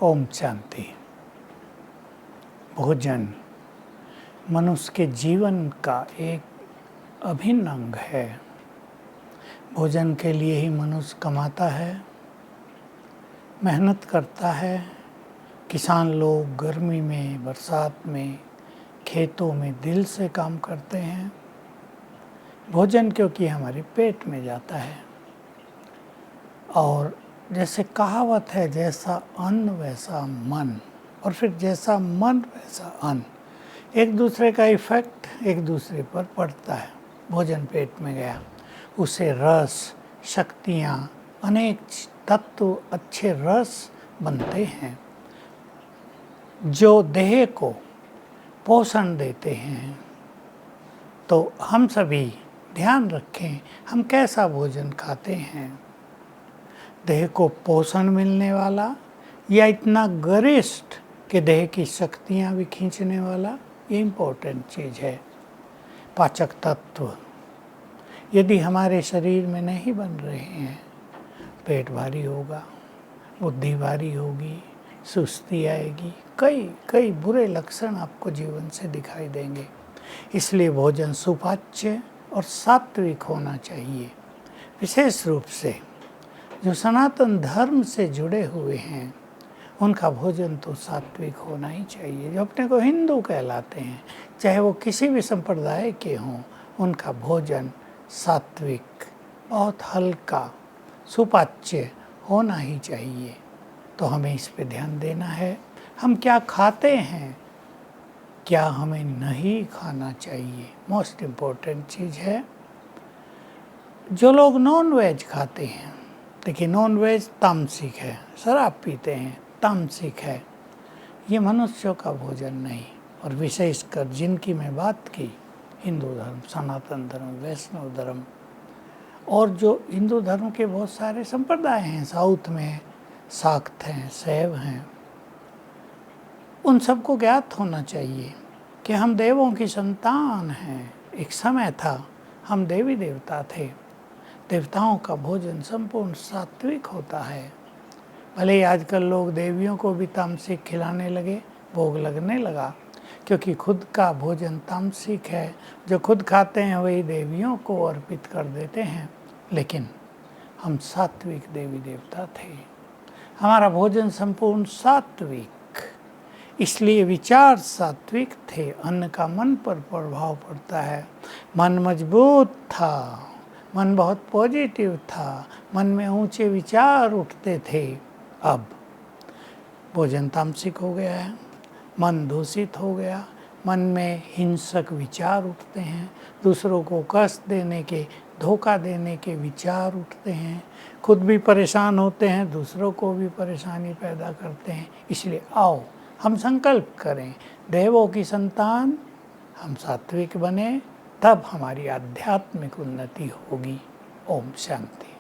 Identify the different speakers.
Speaker 1: ओम शांति। भोजन मनुष्य के जीवन का एक अभिन्न अंग है। भोजन के लिए ही मनुष्य कमाता है, मेहनत करता है। किसान लोग गर्मी में, बरसात में, खेतों में दिल से काम करते हैं। भोजन क्योंकि हमारे पेट में जाता है। और जैसे कहावत है, जैसा अन्न वैसा मन, और फिर जैसा मन वैसा अन्न, एक दूसरे का इफेक्ट एक दूसरे पर पड़ता है। भोजन पेट में गया, उसे रस, शक्तियाँ, अनेक तत्व, अच्छे रस बनते हैं जो देह को पोषण देते हैं। तो हम सभी ध्यान रखें, हम कैसा भोजन खाते हैं। देह को पोषण मिलने वाला या इतना गरिष्ठ कि देह की शक्तियाँ भी खींचने वाला, ये इम्पोर्टेंट चीज़ है। पाचक तत्व यदि हमारे शरीर में नहीं बन रहे हैं, पेट भारी होगा, बुद्धि भारी होगी, सुस्ती आएगी, कई बुरे लक्षण आपको जीवन से दिखाई देंगे। इसलिए भोजन सुपाच्य और सात्विक होना चाहिए। विशेष रूप से जो सनातन धर्म से जुड़े हुए हैं, उनका भोजन तो सात्विक होना ही चाहिए। जो अपने को हिंदू कहलाते हैं, चाहे वो किसी भी संप्रदाय के हों, उनका भोजन सात्विक, बहुत हल्का, सुपाच्य होना ही चाहिए। तो हमें इस पे ध्यान देना है। हम क्या खाते हैं, क्या हमें नहीं खाना चाहिए, मोस्ट इम्पोर्टेंट चीज़ है। जो लोग नॉन वेज खाते हैं, देखिए नॉन वेज तामसिक है, शराब पीते हैं तामसिक है, ये मनुष्यों का भोजन नहीं। और विशेषकर जिनकी मैं बात की, हिंदू धर्म, सनातन धर्म, वैष्णव धर्म, और जो हिंदू धर्म के बहुत सारे संप्रदाय हैं, साउथ में शाक्त हैं, शैव हैं, उन सबको ज्ञात होना चाहिए कि हम देवों की संतान हैं। एक समय था हम देवी देवता थे। देवताओं का भोजन संपूर्ण सात्विक होता है। भले ही आजकल लोग देवियों को भी तामसिक खिलाने लगे, भोग लगने लगा, क्योंकि खुद का भोजन तामसिक है। जो खुद खाते हैं वही देवियों को अर्पित कर देते हैं। लेकिन हम सात्विक देवी देवता थे, हमारा भोजन संपूर्ण सात्विक, इसलिए विचार सात्विक थे। अन्न का मन पर प्रभाव पड़ता है। मन मजबूत था, मन बहुत पॉजिटिव था, मन में ऊंचे विचार उठते थे। अब भोजन तामसिक हो गया है, मन दूषित हो गया, मन में हिंसक विचार उठते हैं, दूसरों को कष्ट देने के, धोखा देने के विचार उठते हैं, खुद भी परेशान होते हैं, दूसरों को भी परेशानी पैदा करते हैं। इसलिए आओ हम संकल्प करें, देवों की संतान हम सात्विक बने, तब हमारी आध्यात्मिक उन्नति होगी। ओम शांति।